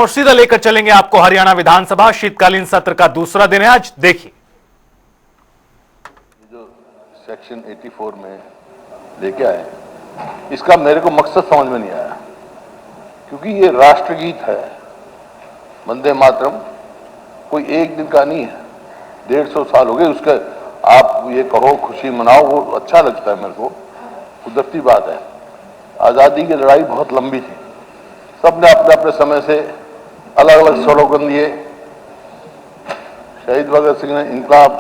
और सीधा लेकर चलेंगे आपको हरियाणा विधानसभा शीतकालीन सत्र का दूसरा दिन है आज। देखिए, जो सेक्शन 84 में लेके आए, इसका मेरे को मकसद समझ में नहीं आया, क्योंकि ये राष्ट्रगीत है। वंदे मातरम कोई एक दिन का नहीं है, 150 साल हो गए उसके। आप ये कहो खुशी मनाओ, वो अच्छा लगता है मेरे को, कुदरती बात है। आज़ादी की लड़ाई बहुत लंबी थी, सबने अपने अपने समय से अलग अलग स्लोगन दिए। शहीद भगत सिंह ने इनकलाब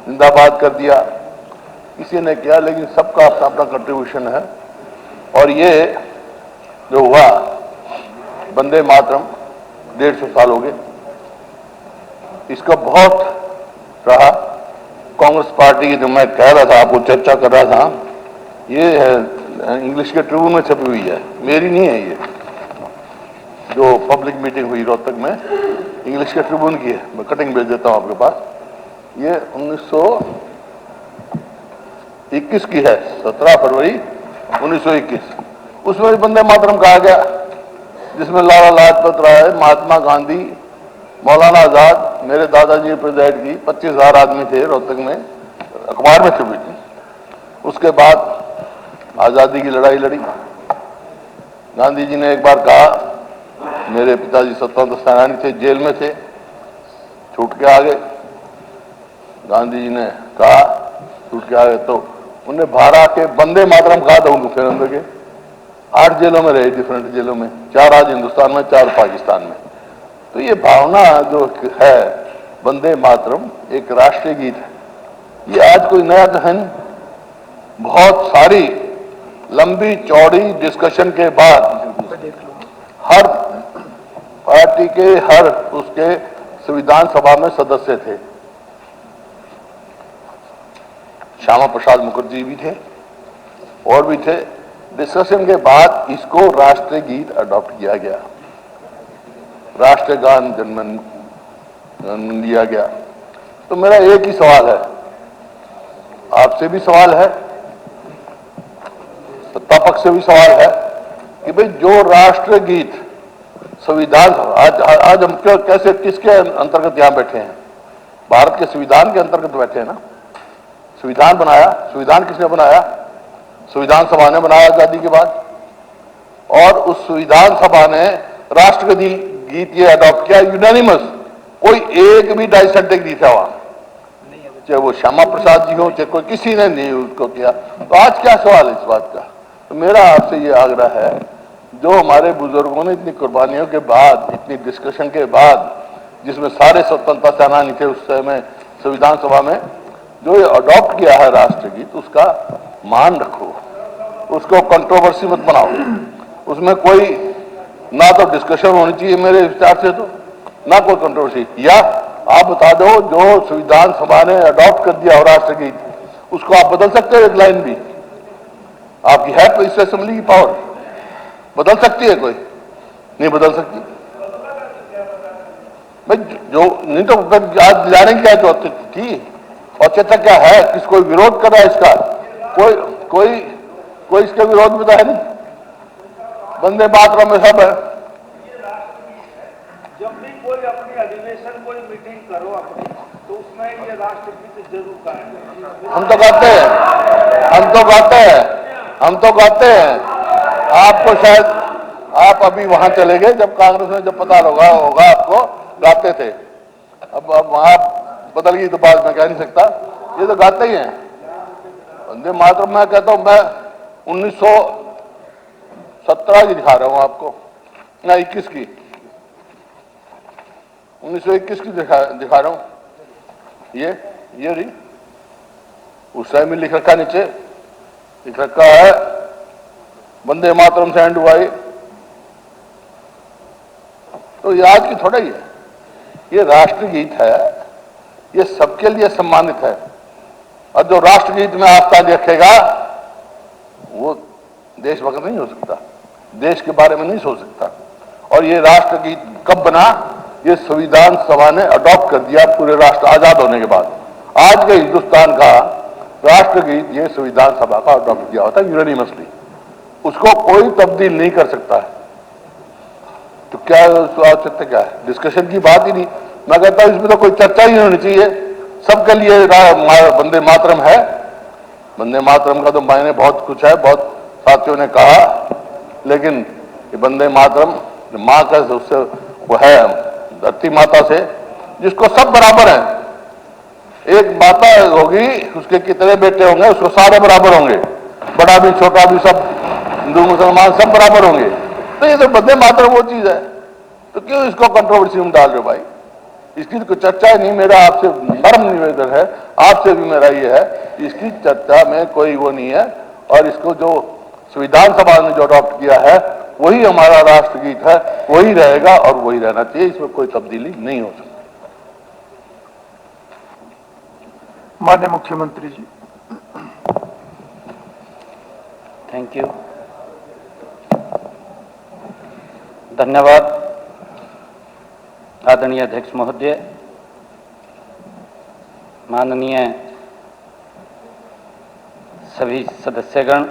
जिंदाबाद कर दिया, किसी ने किया, लेकिन सबका अपना अपना कंट्रीब्यूशन है। और ये जो हुआ वंदे मातरम 150 साल हो गए, इसका बहुत रहा। कांग्रेस पार्टी की जो मैं कह रहा था, आपको चर्चा कर रहा था, ये है इंग्लिश के ट्रिब्यून में छपी हुई है, मेरी नहीं है। ये जो पब्लिक मीटिंग हुई रोहतक में, इंग्लिश के ट्रिब्यून की है, मैं कटिंग भेज देता हूं आपके पास। ये 1921 की है, 17 फरवरी 1921। उसमें भी वंदे मातरम कहा गया, जिसमें लाला लाजपत राय, महात्मा गांधी, मौलाना आजाद, मेरे दादाजी ने प्रेसिडेंट की, 25,000 आदमी थे रोहतक में, अखबार में छपी थी। उसके बाद आजादी की लड़ाई लड़ी। गांधी जी ने एक बार कहा, मेरे पिताजी स्वतंत्र सेनानी थे, जेल में थे, छूट के आ गए। गांधी जी ने कहा छूट के आ गए, तो उन्हें बाहर आके वंदे मातरम कहा था उनको। फिर अंदर के 8 जेलों में रहे, डिफरेंट जेलों में, 4 आज हिंदुस्तान में, 4 पाकिस्तान में। तो ये भावना जो है, वंदे मातरम एक राष्ट्रीय गीत है। ये आज कोई नया तो है नहीं, बहुत सारी लंबी चौड़ी डिस्कशन के बाद हर पार्टी के हर उसके संविधान सभा में सदस्य थे। श्यामा प्रसाद मुखर्जी भी थे और भी थे। डिस्कशन के बाद इसको राष्ट्रीय गीत अडॉप्ट किया गया, राष्ट्रगान जनगण लिया गया। तो मेरा एक ही सवाल है, आपसे भी सवाल है, सत्ता पक्ष से भी सवाल है, कि भाई जो राष्ट्र गीत संविधान, आज हम कैसे किसके अंतर्गत यहां बैठे हैं? भारत के संविधान के अंतर्गत बैठे हैं ना। संविधान बनाया, संविधान किसने बनाया? संविधान सभा ने बनाया आजादी के बाद। और उस संविधान सभा ने राष्ट्रगीत गीत ये अडॉप्ट किया, यूनानिमस, कोई एक भी डाइसेंटिक नहीं था वहां, चाहे वो श्यामा प्रसाद जी हो, चाहे कोई, किसी ने नहीं उसको किया। तो आज क्या सवाल है इस बात का? तो मेरा आपसे ये आग्रह है, जो हमारे बुजुर्गों ने इतनी कुर्बानियों के बाद, इतनी डिस्कशन के बाद, जिसमें सारे स्वतंत्रता सेनानी थे उस समय संविधान सभा में, जो ये अडॉप्ट किया है राष्ट्रगीत, उसका मान रखो, उसको कंट्रोवर्सी मत बनाओ। उसमें कोई ना तो डिस्कशन होनी चाहिए मेरे विचार से, तो ना कोई कंट्रोवर्सी। या आप बता दो, जो संविधान सभा ने अडॉप्ट कर दिया हो राष्ट्रगीत, उसको आप बदल सकते हो एक लाइन भी? आपकी है तो इस असेंबली की पावर, बदल सकती है कोई? नहीं बदल सकती भाई। जो नहीं तो आज जाने की क्या जरूरत थी? औचित्य क्या है? किसको विरोध कर रहा है इसका? कोई इसके विरोध में तो है नहीं। वंदे मातरम में सब है। जब भी कोई अपनी अधिवेशन, कोई मीटिंग करो अपनी, तो उसमें ये राष्ट्रगीत जरूर गाएंगे। हम तो गाते हैं, हम तो गाते हैं। आपको शायद, आप अभी वहां चले गए जब कांग्रेस में, जब पता होगा आपको, गाते थे। अब वहां बदल गई तो बात मैं कह नहीं सकता, ये तो गाते ही हैं। वंदे मातरम मैं कहता हूं, मैं 1917 की दिखा रहा हूं आपको, ना 21 की, 1921 की दिखा रहा हूं। ये रही, उस टाइम में लिख रखा, नीचे लिख रखा है वंदे मातरम से एंड हुआ। तो ये आज की थोड़ा ही है, ये राष्ट्रगीत है, ये सबके लिए सम्मानित है। और जो राष्ट्रगीत में आस्था रखेगा वो देशभक्त नहीं हो सकता, देश के बारे में नहीं सोच सकता। और ये राष्ट्रगीत कब बना? ये संविधान सभा ने अडॉप्ट कर दिया पूरे राष्ट्र आजाद होने के बाद। आज के हिंदुस्तान का राष्ट्रगीत ये संविधान सभा का अडॉप्ट किया होता है यूनानिमसली, उसको कोई तब्दील नहीं कर सकता है। तो क्या आवश्यकता क्या है? डिस्कशन की बात ही नहीं। मैं कहता हूं इसमें तो कोई चर्चा ही नहीं होनी चाहिए। सबके लिए वंदे मातरम है। वंदे मातरम का तो मायने बहुत कुछ है, बहुत साथियों ने कहा, लेकिन ये वंदे मातरम माँ का उससे वो है धरती माता से, जिसको सब बराबर है। एक माता होगी, उसके कितने बेटे होंगे, उसको सारे बराबर होंगे, बड़ा भी छोटा भी, सब हिंदू मुसलमान सब बराबर होंगे। तो ये तो वंदे मातरम वो चीज है, तो क्यों इसको कंट्रोवर्सी में डाल रहे हो भाई? इसकी तो कोई चर्चा ही नहीं। मेरा आपसे नर्म निवेदन है, आपसे भी मेरा ये है, इसकी चर्चा में कोई वो नहीं है। और इसको जो संविधान सभा ने जो अडॉप्ट किया है वही हमारा राष्ट्रगीत है, वही रहेगा और वही रहना चाहिए। इसमें कोई तब्दीली नहीं हो सकती। माननीय मुख्यमंत्री जी। थैंक यू, धन्यवाद आदरणीय अध्यक्ष महोदय, माननीय सभी सदस्यगण।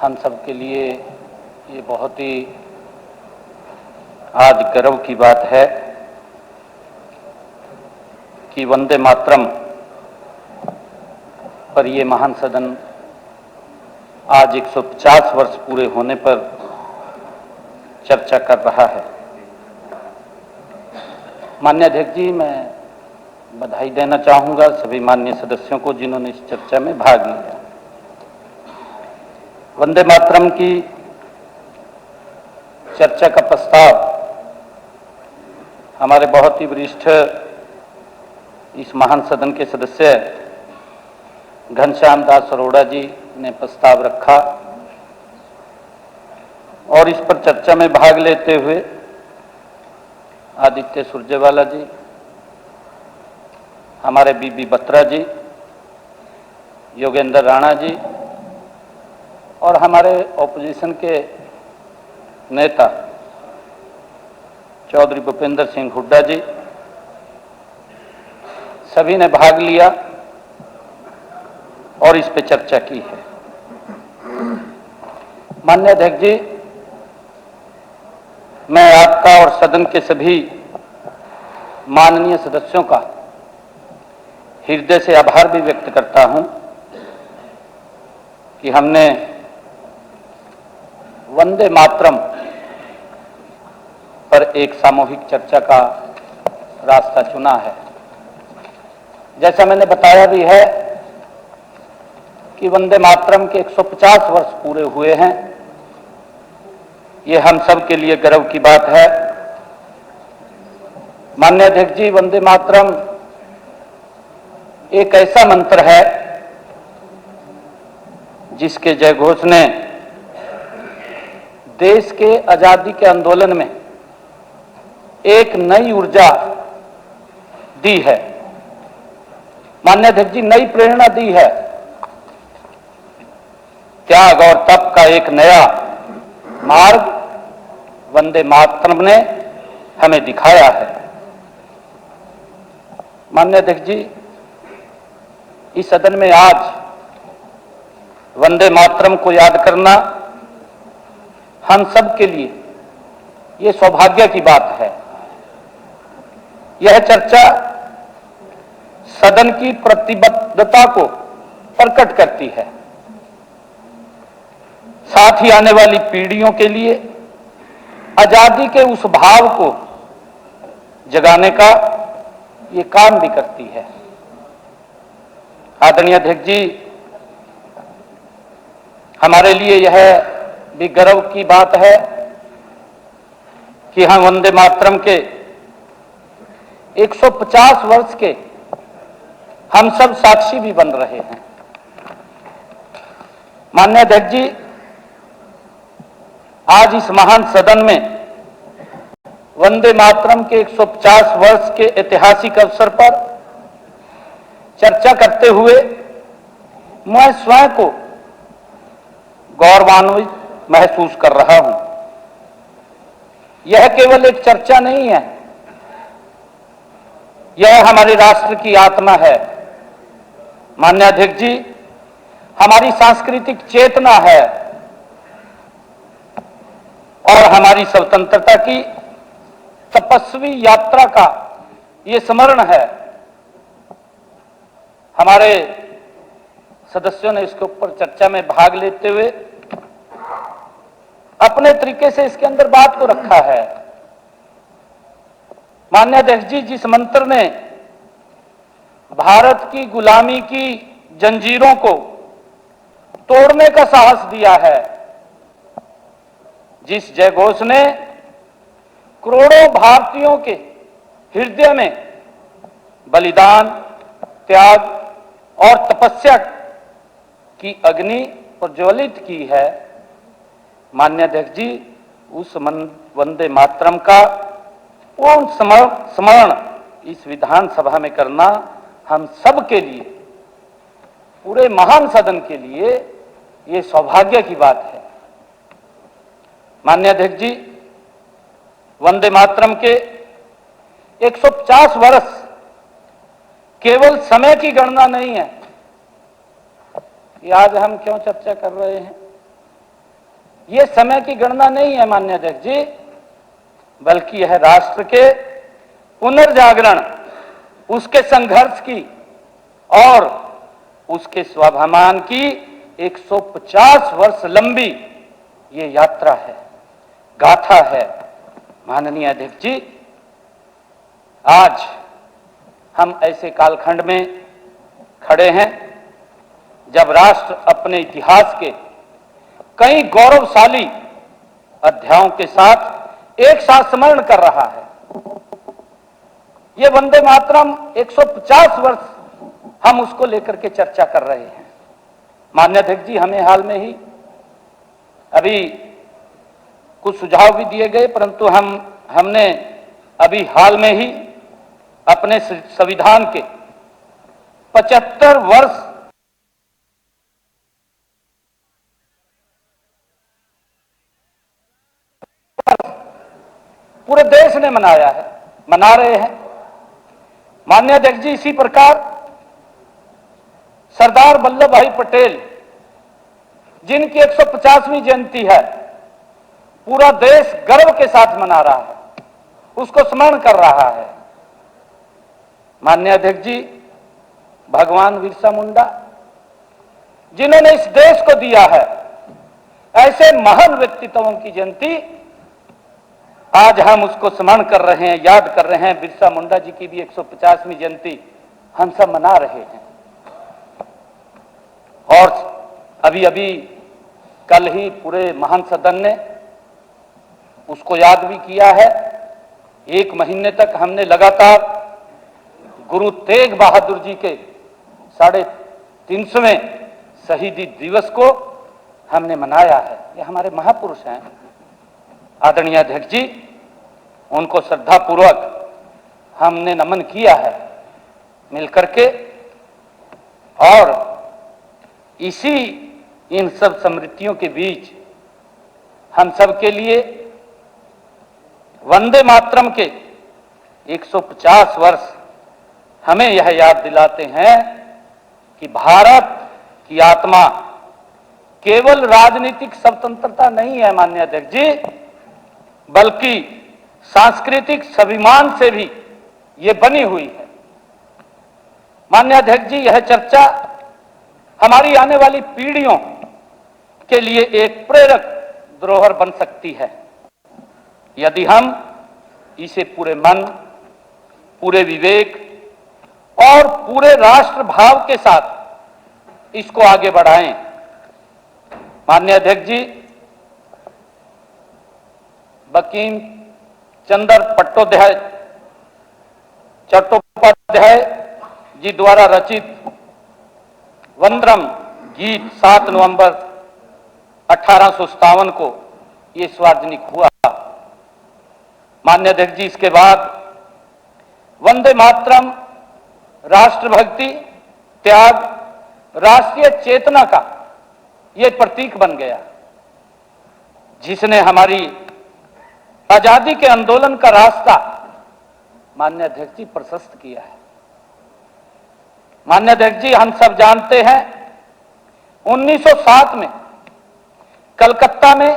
हम सब के लिए ये बहुत ही आज गर्व की बात है कि वंदे मातरम पर ये महान सदन आज 150 वर्ष पूरे होने पर चर्चा कर रहा है। माननीय अध्यक्ष जी, मैं बधाई देना चाहूंगा सभी माननीय सदस्यों को जिन्होंने इस चर्चा में भाग लिया। वंदे मातरम की चर्चा का प्रस्ताव हमारे बहुत ही वरिष्ठ इस महान सदन के सदस्य घनश्याम दास अरोड़ा जी ने प्रस्ताव रखा और इस पर चर्चा में भाग लेते हुए आदित्य सुरजेवाला जी, हमारे बीबी बत्रा जी, योगेंद्र राणा जी और हमारे ऑपोजिशन के नेता चौधरी भूपेंद्र सिंह हुड्डा जी, सभी ने भाग लिया और इस पे चर्चा की है। माननीय अध्यक्ष जी, मैं आपका और सदन के सभी माननीय सदस्यों का हृदय से आभार भी व्यक्त करता हूं कि हमने वंदे मातरम पर एक सामूहिक चर्चा का रास्ता चुना है। जैसा मैंने बताया भी है कि वंदे मातरम के 150 वर्ष पूरे हुए हैं। ये हम सब के लिए गर्व की बात है। माननीय अध्यक्ष जी, वंदे मातरम एक ऐसा मंत्र है जिसके जयघोष ने देश के आजादी के आंदोलन में एक नई ऊर्जा दी है। माननीय अध्यक्ष जी, नई प्रेरणा दी है। त्याग और तप का एक नया मार्ग वंदे मातरम ने हमें दिखाया है। माननीय अध्यक्ष जी, इस सदन में आज वंदे मातरम को याद करना हम सब के लिए ये सौभाग्य की बात है। यह चर्चा सदन की प्रतिबद्धता को प्रकट करती है, साथ ही आने वाली पीढ़ियों के लिए आजादी के उस भाव को जगाने का ये काम भी करती है। आदरणीय अध्यक्ष जी, हमारे लिए यह भी गर्व की बात है कि हम वंदे मातरम के 150 वर्ष के हम सब साक्षी भी बन रहे हैं। माननीय अध्यक्ष जी, आज इस महान सदन में वंदे मातरम के 150 वर्ष के ऐतिहासिक अवसर पर चर्चा करते हुए मैं स्वयं को गौरवान्वित महसूस कर रहा हूं। यह केवल एक चर्चा नहीं है, यह हमारे राष्ट्र की आत्मा है। माननीय अध्यक्ष जी, हमारी सांस्कृतिक चेतना है। और हमारी स्वतंत्रता की तपस्वी यात्रा का ये स्मरण है। हमारे सदस्यों ने इसके ऊपर चर्चा में भाग लेते हुए अपने तरीके से इसके अंदर बात को रखा है। माननीय अध्यक्ष जी, जिस मंत्र ने भारत की गुलामी की जंजीरों को तोड़ने का साहस दिया है, जिस जयघोष ने करोड़ों भारतीयों के हृदय में बलिदान, त्याग और तपस्या की अग्नि प्रज्वलित की है, माननीय अध्यक्ष जी, उस वंदे मातरम का पूर्ण स्मरण इस विधानसभा में करना हम सब के लिए, पूरे महान सदन के लिए ये सौभाग्य की बात है। माननीय अध्यक्ष जी, वंदे मातरम के 150 वर्ष केवल समय की गणना नहीं है कि आज हम क्यों चर्चा कर रहे हैं। यह समय की गणना नहीं है माननीय अध्यक्ष जी, बल्कि यह राष्ट्र के पुनर्जागरण, उसके संघर्ष की और उसके स्वाभिमान की 150 वर्ष लंबी ये यात्रा है, गाथा है। माननीय अध्यक्ष जी, आज हम ऐसे कालखंड में खड़े हैं जब राष्ट्र अपने इतिहास के कई गौरवशाली अध्यायों के साथ एक साथ स्मरण कर रहा है। ये वंदे मातरम 150 वर्ष हम उसको लेकर के चर्चा कर रहे हैं। माननीय अध्यक्ष जी, हमें हाल में ही अभी कुछ सुझाव भी दिए गए, परंतु हमने अभी हाल में ही अपने संविधान के 75 वर्ष पूरे देश ने मनाया है, मना रहे हैं। माननीय अध्यक्ष जी, इसी प्रकार सरदार वल्लभ भाई पटेल, जिनकी 150वीं जयंती है, पूरा देश गर्व के साथ मना रहा है, उसको स्मरण कर रहा है। माननीय अध्यक्ष जी, भगवान बिरसा मुंडा, जिन्होंने इस देश को दिया है, ऐसे महान व्यक्तित्वों की जयंती आज हम उसको स्मरण कर रहे हैं, याद कर रहे हैं। बिरसा मुंडा जी की भी 150वीं जयंती हम सब मना रहे हैं। और अभी अभी कल ही पूरे महान सदन ने उसको याद भी किया है। 1 महीने तक हमने लगातार गुरु तेग बहादुर जी के 350वें शहीदी दिवस को हमने मनाया है। ये हमारे महापुरुष हैं। आदरणीय अध्यक्ष जी, उनको श्रद्धापूर्वक हमने नमन किया है मिलकर के, और इसी इन सब स्मृतियों के बीच हम सब के लिए वंदे मातरम के 150 वर्ष हमें यह याद दिलाते हैं कि भारत की आत्मा केवल राजनीतिक स्वतंत्रता नहीं है माननीय अध्यक्ष जी, बल्कि सांस्कृतिक स्वाभिमान से भी ये बनी हुई है। माननीय अध्यक्ष जी, यह चर्चा हमारी आने वाली पीढ़ियों के लिए एक प्रेरक धरोहर बन सकती है यदि हम इसे पूरे मन, पूरे विवेक और पूरे राष्ट्र भाव के साथ इसको आगे बढ़ाएं। माननीय अध्यक्ष जी, बंकिम चंद्र चट्टोपाध्याय जी द्वारा रचित वंदरम गीत 7 नवंबर 1857 को ये सार्वजनिक हुआ। माननीय अध्यक्ष जी, इसके बाद वंदे मातरम राष्ट्रभक्ति, त्याग, राष्ट्रीय चेतना का ये प्रतीक बन गया, जिसने हमारी आजादी के आंदोलन का रास्ता माननीय अध्यक्ष जी प्रशस्त किया है। माननीय अध्यक्ष जी, हम सब जानते हैं 1907 में कलकत्ता में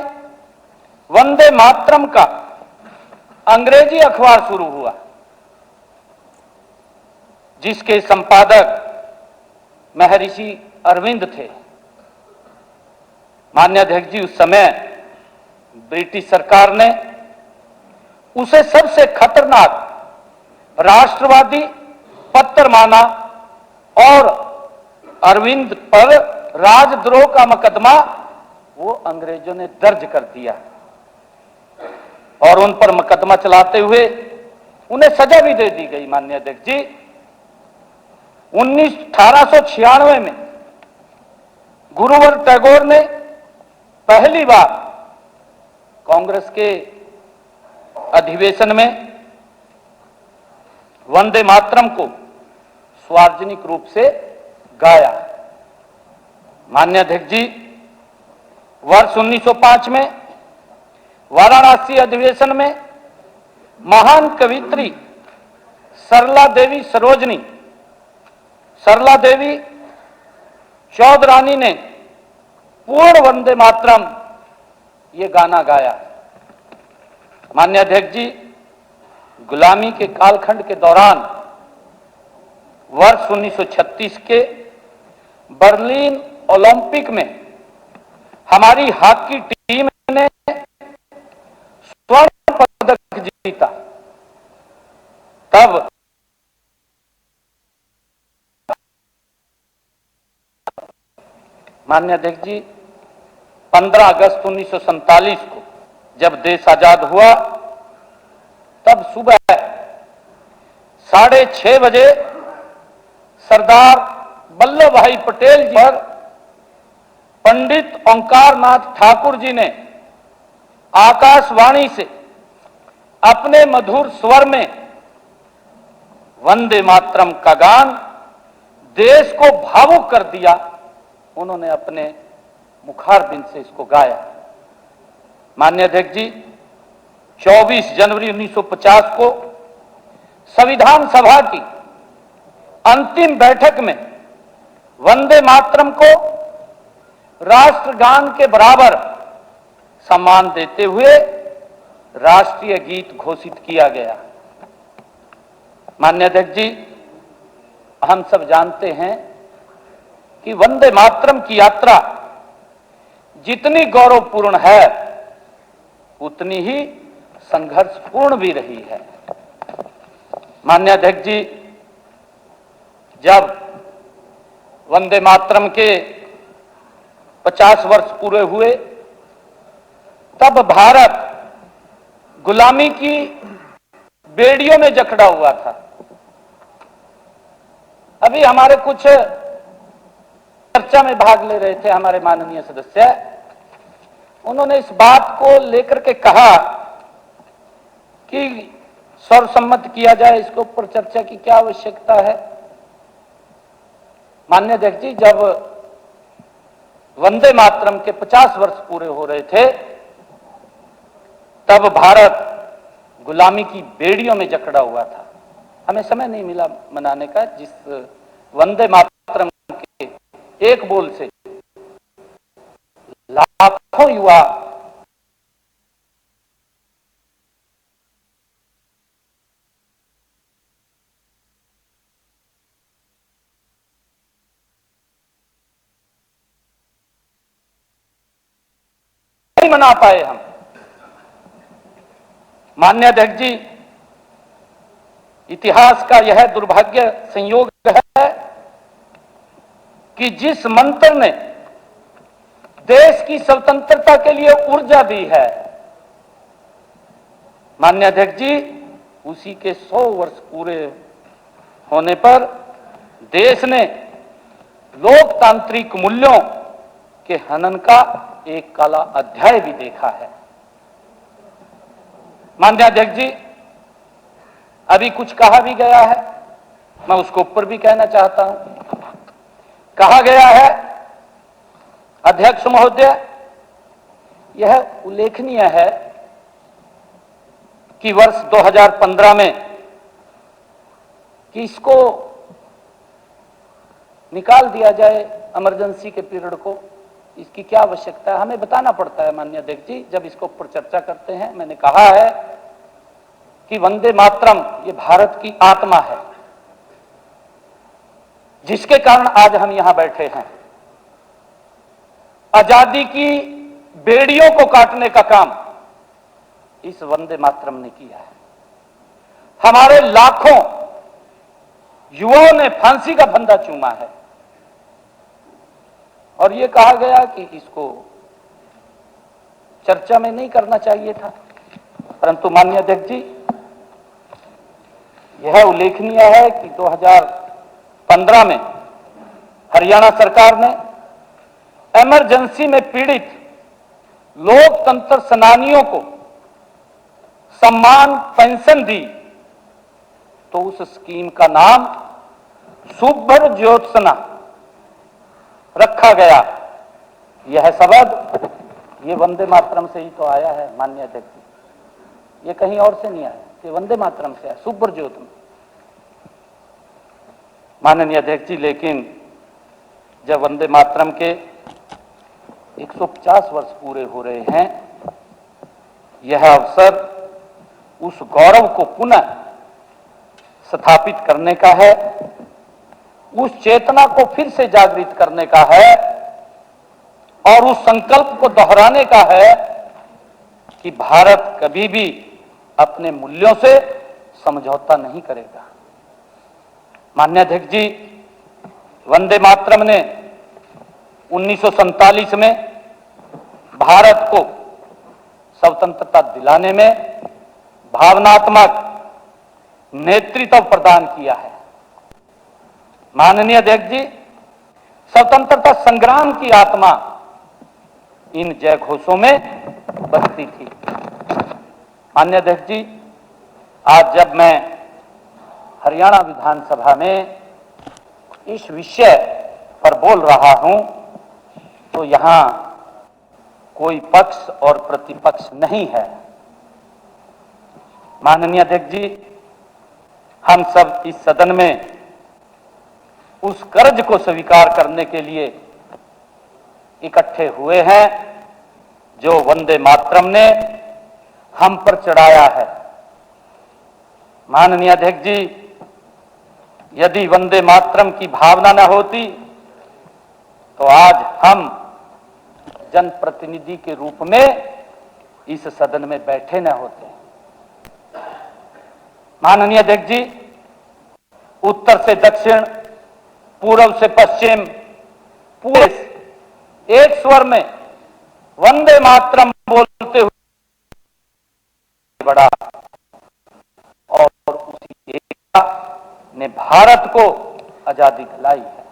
वंदे मातरम का अंग्रेजी अखबार शुरू हुआ, जिसके संपादक महर्षि अरविंद थे। माननीय अध्यक्ष जी, उस समय ब्रिटिश सरकार ने उसे सबसे खतरनाक राष्ट्रवादी पत्र माना और अरविंद पर राजद्रोह का मुकदमा वो अंग्रेजों ने दर्ज कर दिया और उन पर मुकदमा चलाते हुए उन्हें सजा भी दे दी गई। माननीय अध्यक्ष जी, 1896 में गुरुवर टैगोर ने पहली बार कांग्रेस के अधिवेशन में वंदे मातरम को सार्वजनिक रूप से गाया। माननीय अध्यक्ष जी, वर्ष 1905 में वाराणसी अधिवेशन में महान कवित्री सरला देवी चौधरानी ने पूर्ण वंदे मातरम ये गाना गाया। माननीय अध्यक्ष जी, गुलामी के कालखंड के दौरान वर्ष 1936 के बर्लिन ओलंपिक में हमारी हॉकी टीम ने स्वर्ण पदक जीता, तब माननीय अध्यक्ष जी, 15 अगस्त 1947 को जब देश आजाद हुआ, तब सुबह 6:30 बजे सरदार वल्लभ भाई पटेल जी पर पंडित ओंकार नाथ ठाकुर जी ने आकाशवाणी से अपने मधुर स्वर में वंदे मातरम का गान देश को भावुक कर दिया। उन्होंने अपने मुखारबिंद से इसको गाया। माननीय अध्यक्ष जी, 24 जनवरी 1950 को संविधान सभा की अंतिम बैठक में वंदे मातरम को राष्ट्रगान के बराबर सम्मान देते हुए राष्ट्रीय गीत घोषित किया गया। माननीय अध्यक्ष जी, हम सब जानते हैं कि वंदे मातरम की यात्रा जितनी गौरवपूर्ण है उतनी ही संघर्षपूर्ण भी रही है। माननीय अध्यक्ष जी, जब वंदे मातरम के 50 वर्ष पूरे हुए, तब भारत गुलामी की बेड़ियों में जकड़ा हुआ था। अभी हमारे कुछ चर्चा में भाग ले रहे थे हमारे माननीय सदस्य, उन्होंने इस बात को लेकर के कहा कि सर्वसम्मत किया जाए, इसके ऊपर चर्चा की क्या आवश्यकता है। माननीय अध्यक्ष जी, जब वंदे मातरम के 50 वर्ष पूरे हो रहे थे, तब भारत गुलामी की बेड़ियों में जकड़ा हुआ था। हमें समय नहीं मिला मनाने का, जिस वंदे मातरम के एक बोल से लाखों युवा नहीं मना पाए हम। माननीय अध्यक्ष जी, इतिहास का यह दुर्भाग्य संयोग है कि जिस मंत्र ने देश की स्वतंत्रता के लिए ऊर्जा दी है, माननीय अध्यक्ष जी, उसी के 100 वर्ष पूरे होने पर देश ने लोकतांत्रिक मूल्यों के हनन का एक काला अध्याय भी देखा है। माननीय अध्यक्ष जी, अभी कुछ कहा भी गया है, मैं उसके ऊपर भी कहना चाहता हूं। कहा गया है, अध्यक्ष महोदय, यह उल्लेखनीय है कि वर्ष 2015 में कि इसको निकाल दिया जाए इमरजेंसी के पीरियड को, इसकी क्या आवश्यकता है, हमें बताना पड़ता है माननीय अध्यक्ष जी जब इसको ऊपर चर्चा करते हैं। मैंने कहा है कि वंदे मातरम ये भारत की आत्मा है, जिसके कारण आज हम यहां बैठे हैं। आजादी की बेड़ियों को काटने का काम इस वंदे मातरम ने किया है। हमारे लाखों युवाओं ने फांसी का फंदा चूमा है और यह कहा गया कि इसको चर्चा में नहीं करना चाहिए था, परंतु माननीय अध्यक्ष जी यह उल्लेखनीय है कि 2015 में हरियाणा सरकार ने इमरजेंसी में पीड़ित लोकतंत्र सेनानियों को सम्मान पेंशन दी, तो उस स्कीम का नाम सुभ्र ज्योत्सना रखा गया। यह शब्द ये वंदे मातरम से ही तो आया है माननीय अध्यक्ष जी, ये कहीं और से नहीं आया, ये वंदे मातरम से आया, सुभ्र ज्योत्सना। माननीय अध्यक्ष जी, लेकिन जब वंदे मातरम के 150 वर्ष पूरे हो रहे हैं, यह अवसर उस गौरव को पुनः स्थापित करने का है, उस चेतना को फिर से जागृत करने का है और उस संकल्प को दोहराने का है कि भारत कभी भी अपने मूल्यों से समझौता नहीं करेगा। माननीय अध्यक्ष जी, वंदे मातरम ने 1947 में भारत को स्वतंत्रता दिलाने में भावनात्मक नेतृत्व प्रदान किया है। माननीय अध्यक्ष जी, स्वतंत्रता संग्राम की आत्मा इन जय घोषों में बसती थी। माननीय अध्यक्ष जी, आज जब मैं हरियाणा विधानसभा में इस विषय पर बोल रहा हूं, तो यहां कोई पक्ष और प्रतिपक्ष नहीं है। माननीय अध्यक्ष जी, हम सब इस सदन में उस कर्ज को स्वीकार करने के लिए इकट्ठे हुए हैं जो वंदे मातरम ने हम पर चढ़ाया है। माननीय अध्यक्ष जी, यदि वंदे मातरम की भावना न होती तो आज हम जनप्रतिनिधि के रूप में इस सदन में बैठे न होते। माननीय अध्यक्ष जी, उत्तर से दक्षिण, पूर्व से पश्चिम, पूरे एक स्वर में वंदे मातरम बोलते हुए बढ़ा और उसी एकता ने भारत को आजादी दिलाई है।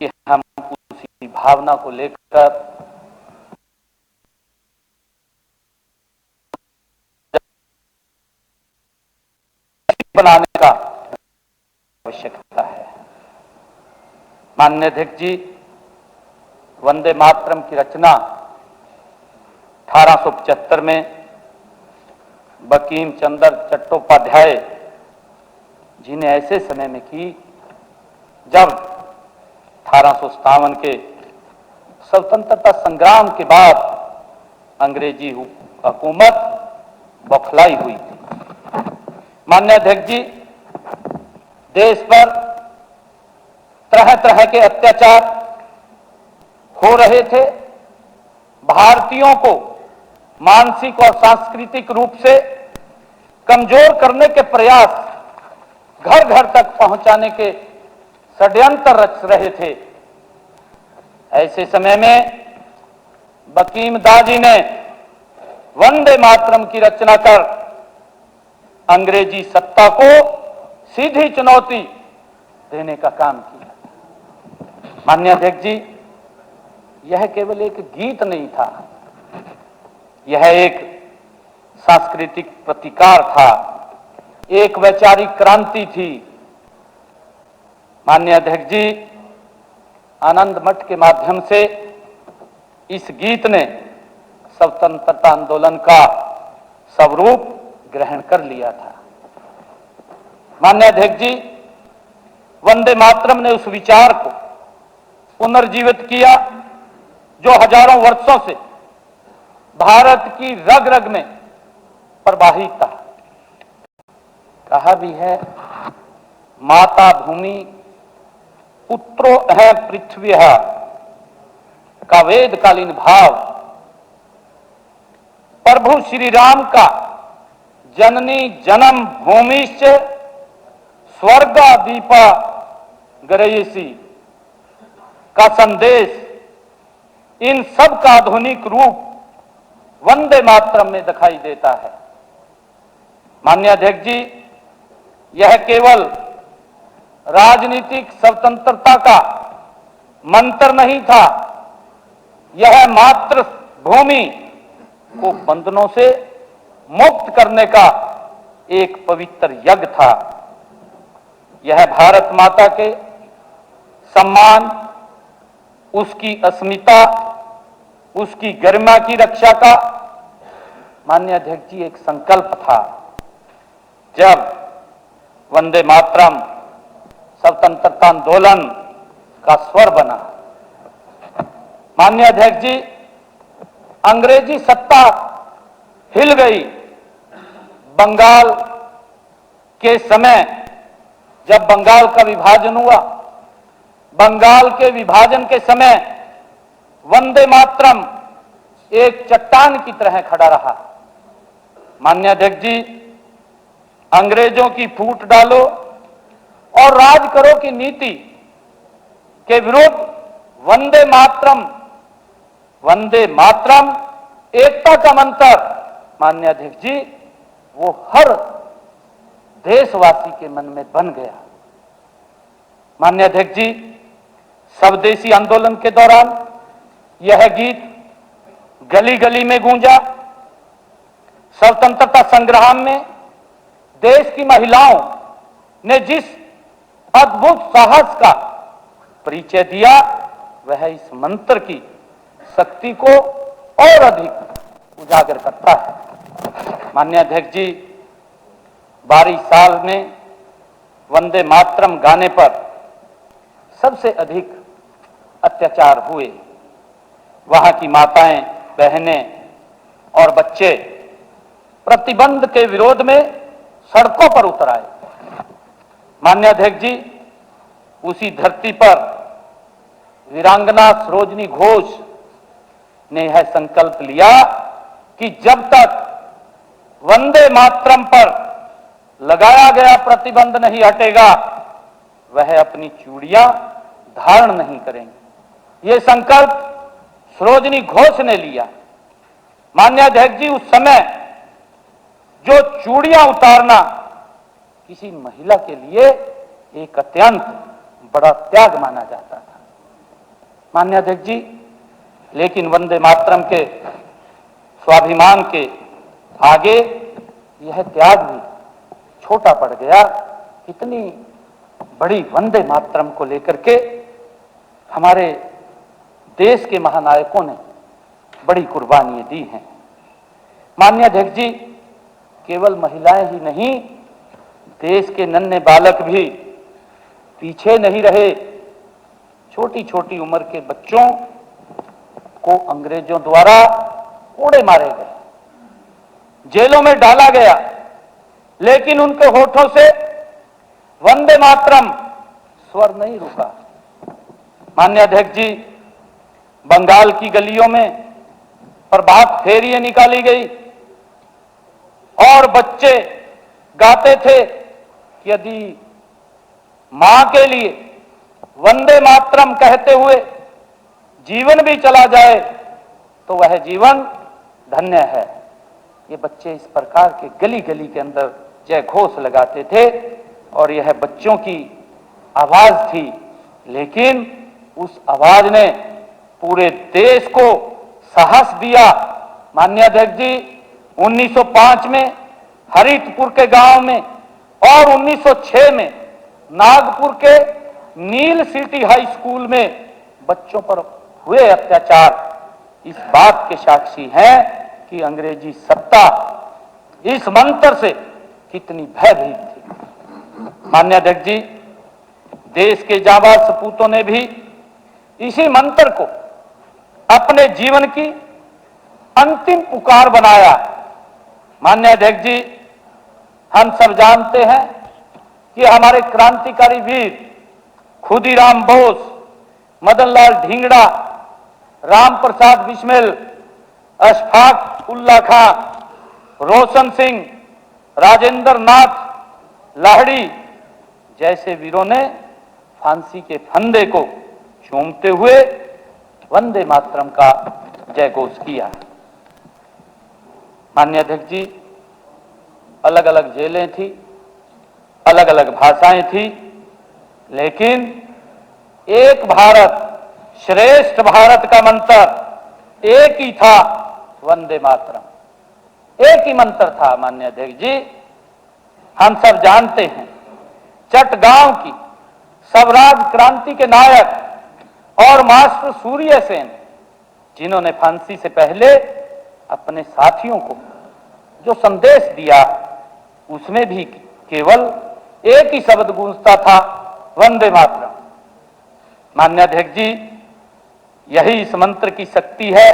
कि हम उसी भावना को लेकर बनाने का आवश्यकता है। माननीय अध्यक्ष जी, वंदे मातरम की रचना 1875 में बंकिम चंद्र चट्टोपाध्याय जी ने ऐसे समय में की जब 1857 के स्वतंत्रता संग्राम के बाद अंग्रेजी हुकूमत बौखलाई हुई थी। माननीय अध्यक्ष जी, देश पर तरह तरह के अत्याचार हो रहे थे। भारतीयों को मानसिक और सांस्कृतिक रूप से कमजोर करने के प्रयास घर घर तक पहुंचाने के षड्यंत्र रच रहे थे। ऐसे समय में बंकिम दाजी ने वंदे मातरम की रचना कर अंग्रेजी सत्ता को सीधी चुनौती देने का काम किया। माननीय अध्यक्ष जी, यह केवल एक गीत नहीं था, यह एक सांस्कृतिक प्रतिकार था, एक वैचारिक क्रांति थी। माननीय अध्यक्ष जी, आनंद मठ के माध्यम से इस गीत ने स्वतंत्रता आंदोलन का स्वरूप ग्रहण कर लिया था। माननीय अध्यक्ष जी, वंदे मातरम ने उस विचार को पुनर्जीवित किया जो हजारों वर्षों से भारत की रग रग में प्रवाहित था। कहा भी है, माता भूमि पुत्रो है पृथ्वी का वेदकालीन भाव प्रभु श्री राम का जननी जन्म भूमि से स्वर्गा दीपा गरयसी का संदेश, इन सब का आधुनिक रूप वंदे मातरम में दिखाई देता है। माननीय अध्यक्ष जी, यह केवल राजनीतिक स्वतंत्रता का मंत्र नहीं था, यह मातृभूमि को बंधनों से मुक्त करने का एक पवित्र यज्ञ था। यह भारत माता के सम्मान, उसकी अस्मिता, उसकी गरिमा की रक्षा का माननीय अध्यक्ष जी एक संकल्प था। जब वंदे मातरम स्वतंत्रता आंदोलन का स्वर बना, माननीय अध्यक्ष जी, अंग्रेजी सत्ता हिल गई। बंगाल के समय जब बंगाल का विभाजन हुआ, बंगाल के विभाजन के समय वंदे मातरम एक चट्टान की तरह खड़ा रहा। माननीय अध्यक्ष जी, अंग्रेजों की फूट डालो और राज करो की नीति के विरुद्ध वंदे मातरम एकता का मंत्र, माननीय अध्यक्ष जी, वो हर देशवासी के मन में बन गया। माननीय अध्यक्ष जी, स्वदेशी आंदोलन के दौरान यह गीत गली गली में गूंजा। स्वतंत्रता संग्राम में देश की महिलाओं ने जिस अद्भुत साहस का परिचय दिया, वह इस मंत्र की शक्ति को और अधिक उजागर करता है। माननीय अध्यक्ष जी, 22 साल में वंदे मातरम गाने पर सबसे अधिक अत्याचार हुए। वहां की माताएं, बहनें और बच्चे प्रतिबंध के विरोध में सड़कों पर उतर आए। माननीय अध्यक्ष जी, उसी धरती पर वीरांगना सरोजिनी घोष ने यह संकल्प लिया कि जब तक वंदे मातरम पर लगाया गया प्रतिबंध नहीं हटेगा, वह अपनी चूड़ियां धारण नहीं करेंगे। यह संकल्प सरोजिनी घोष ने लिया। माननीय अध्यक्ष जी, उस समय जो चूड़ियां उतारना किसी महिला के लिए एक अत्यंत बड़ा त्याग माना जाता था। माननीय अध्यक्ष जी, लेकिन वंदे मातरम के स्वाभिमान के आगे यह त्याग भी छोटा पड़ गया। कितनी बड़ी वंदे मातरम को लेकर के हमारे देश के महानायकों ने बड़ी कुर्बानियां दी हैं। माननीय अध्यक्ष जी, केवल महिलाएं ही नहीं, देश के नन्हे बालक भी पीछे नहीं रहे। छोटी छोटी उम्र के बच्चों को अंग्रेजों द्वारा कोड़े मारे गए, जेलों में डाला गया, लेकिन उनके होठों से वंदे मातरम स्वर नहीं रुका। माननीय अध्यक्ष जी, बंगाल की गलियों में प्रभात फेरियां निकाली गई और बच्चे गाते थे कि यदि मां के लिए वंदे मातरम कहते हुए जीवन भी चला जाए तो वह जीवन धन्य है। ये बच्चे इस प्रकार के गली गली के अंदर जय घोष लगाते थे और यह बच्चों की आवाज थी, लेकिन उस आवाज ने पूरे देश को साहस दिया। माननीय अध्यक्ष जी, 1905 में हरितपुर के गांव में और 1906 में नागपुर के नील सिटी हाई स्कूल में बच्चों पर हुए अत्याचार इस बात के साक्षी हैं कि अंग्रेजी सत्ता इस मंत्र से कितनी भयभीत थी। माननीय अध्यक्ष जी, देश के जाबाज सपूतों ने भी इसी मंत्र को अपने जीवन की अंतिम पुकार बनाया। माननीय अध्यक्ष जी, हम सब जानते हैं कि हमारे क्रांतिकारी वीर खुदीराम बोस, मदन लाल ढींगड़ा, राम प्रसाद बिस्मिल, अशफाक उल्ला खां, रोशन सिंह, राजेंद्र नाथ लाहिड़ी जैसे वीरों ने फांसी के फंदे को चूमते हुए वंदे मातरम का जयघोष किया। माननीय अध्यक्ष जी, अलग अलग जेलें थी, अलग अलग भाषाएं थी, लेकिन एक भारत श्रेष्ठ भारत का मंत्र एक ही था, वंदे मातरम। एक ही मंत्र था। माननीय अध्यक्ष जी, हम सब जानते हैं चटगांव की स्वराज क्रांति के नायक और मास्टर सूर्य सेन, जिन्होंने फांसी से पहले अपने साथियों को जो संदेश दिया, उसमें भी केवल एक ही शब्द गूंजता था, वंदे मातरम। माननीय अध्यक्ष जी, यही इस मंत्र की शक्ति है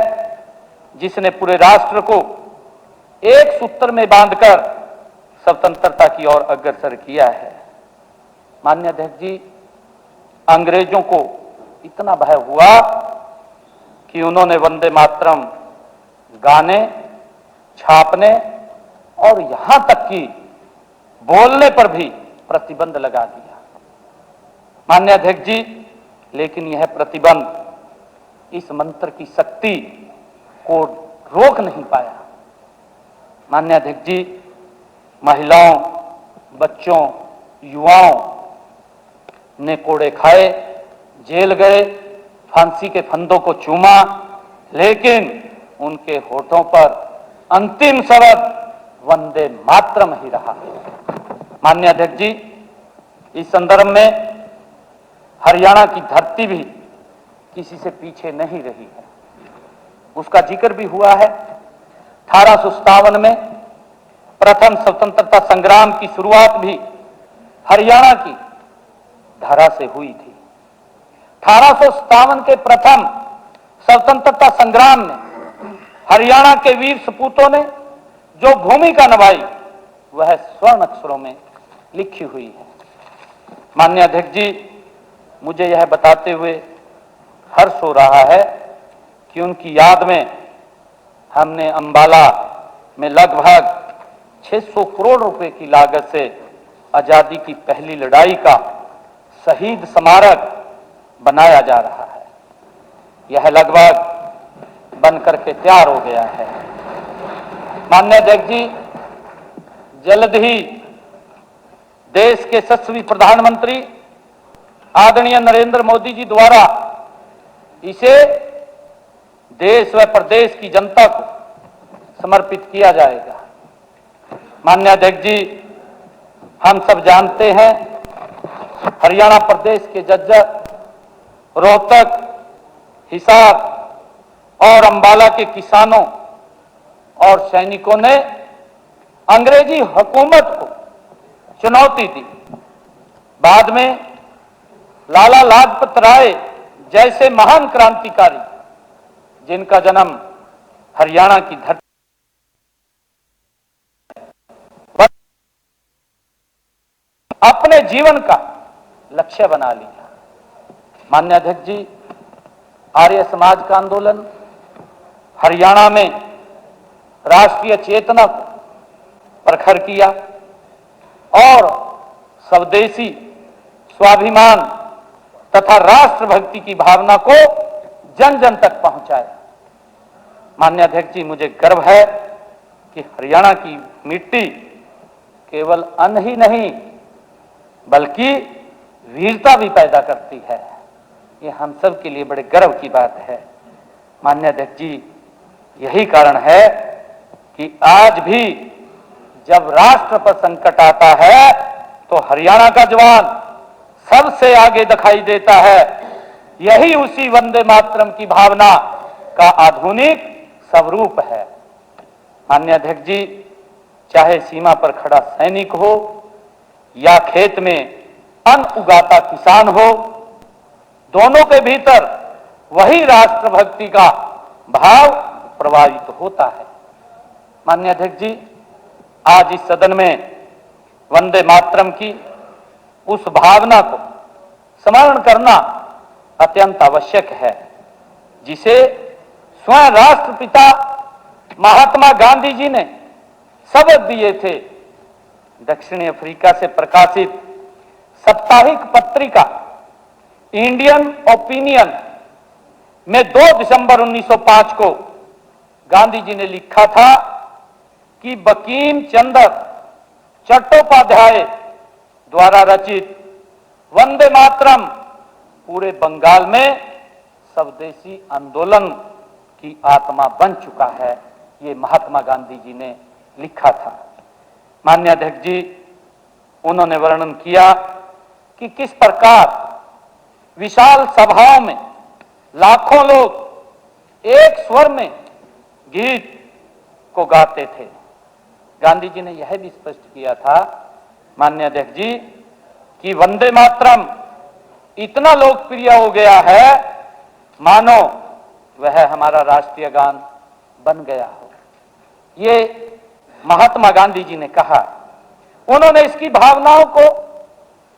जिसने पूरे राष्ट्र को एक सूत्र में बांधकर स्वतंत्रता की ओर अग्रसर किया है। माननीय अध्यक्ष जी, अंग्रेजों को इतना भय हुआ कि उन्होंने वंदे मातरम गाने, छापने और यहां तक कि बोलने पर भी प्रतिबंध लगा दिया। माननीय अध्यक्ष जी, लेकिन यह प्रतिबंध इस मंत्र की शक्ति को रोक नहीं पाया। माननीय अध्यक्ष जी, महिलाओं, बच्चों, युवाओं ने कोड़े खाए, जेल गए, फांसी के फंदों को चूमा, लेकिन उनके होठों पर अंतिम शब्द वंदे मातरम ही रहा। माननीय अध्यक्ष जी, इस संदर्भ में हरियाणा की धरती भी किसी से पीछे नहीं रही है। उसका जिक्र भी हुआ है। 1857 में प्रथम स्वतंत्रता संग्राम की शुरुआत भी हरियाणा की धरा से हुई थी। 1857 के प्रथम स्वतंत्रता संग्राम में हरियाणा के वीर सपूतों ने जो भूमिका निभाई, वह स्वर्ण अक्षरों में लिखी हुई है। माननीय अध्यक्ष जी, मुझे यह बताते हुए हर्ष हो रहा है कि उनकी याद में हमने अंबाला में लगभग 600 करोड़ रुपए की लागत से आजादी की पहली लड़ाई का शहीद स्मारक बनाया जा रहा है। यह लगभग बनकर के तैयार हो गया है। माननीय अध्यक्ष जी, जल्द ही देश के यशस्वी प्रधानमंत्री आदरणीय नरेंद्र मोदी जी द्वारा इसे देश व प्रदेश की जनता को समर्पित किया जाएगा। माननीय अध्यक्ष जी, हम सब जानते हैं हरियाणा प्रदेश के झज्जर, रोहतक, हिसार और अंबाला के किसानों और सैनिकों ने अंग्रेजी हुकूमत को चुनौती दी। बाद में लाला लाजपत राय जैसे महान क्रांतिकारी, जिनका जन्म हरियाणा की धरती अपने जीवन का लक्ष्य बना लिया। माननीय अध्यक्ष जी, आर्य समाज का आंदोलन हरियाणा में राष्ट्रीय चेतना को प्रखर किया और स्वदेशी स्वाभिमान तथा राष्ट्रभक्ति की भावना को जन जन तक पहुंचाया। माननीय अध्यक्ष जी, मुझे गर्व है कि हरियाणा की मिट्टी केवल अन्न ही नहीं बल्कि वीरता भी पैदा करती है। ये हम सब के लिए बड़े गर्व की बात है। माननीय अध्यक्ष जी, यही कारण है कि आज भी जब राष्ट्र पर संकट आता है तो हरियाणा का जवान सबसे आगे दिखाई देता है। यही उसी वंदे मातरम की भावना का आधुनिक स्वरूप है। माननीय अध्यक्ष जी, चाहे सीमा पर खड़ा सैनिक हो या खेत में अन्न उगाता किसान हो, दोनों के भीतर वही राष्ट्रभक्ति का भाव प्रवाहित होता है। माननीय अध्यक्ष जी, आज इस सदन में वंदे मातरम की उस भावना को स्मरण करना अत्यंत आवश्यक है, जिसे स्वयं राष्ट्रपिता महात्मा गांधी जी ने शपथ दिए थे। दक्षिणी अफ्रीका से प्रकाशित साप्ताहिक पत्रिका इंडियन ओपिनियन में 2 दिसंबर 1905 को गांधी जी ने लिखा था कि बंकिम चंद्र चट्टोपाध्याय द्वारा रचित वंदे मातरम पूरे बंगाल में स्वदेशी आंदोलन की आत्मा बन चुका है। ये महात्मा गांधी जी ने लिखा था। माननीय अध्यक्ष जी, उन्होंने वर्णन किया कि किस प्रकार विशाल सभाओं में लाखों लोग एक स्वर में गीत को गाते थे। गांधी जी ने यह भी स्पष्ट किया था, माननीय अध्यक्ष जी, कि वंदे मातरम इतना लोकप्रिय हो गया है मानो वह हमारा राष्ट्रीय गान बन गया हो। ये महात्मा गांधी जी ने कहा। उन्होंने इसकी भावनाओं को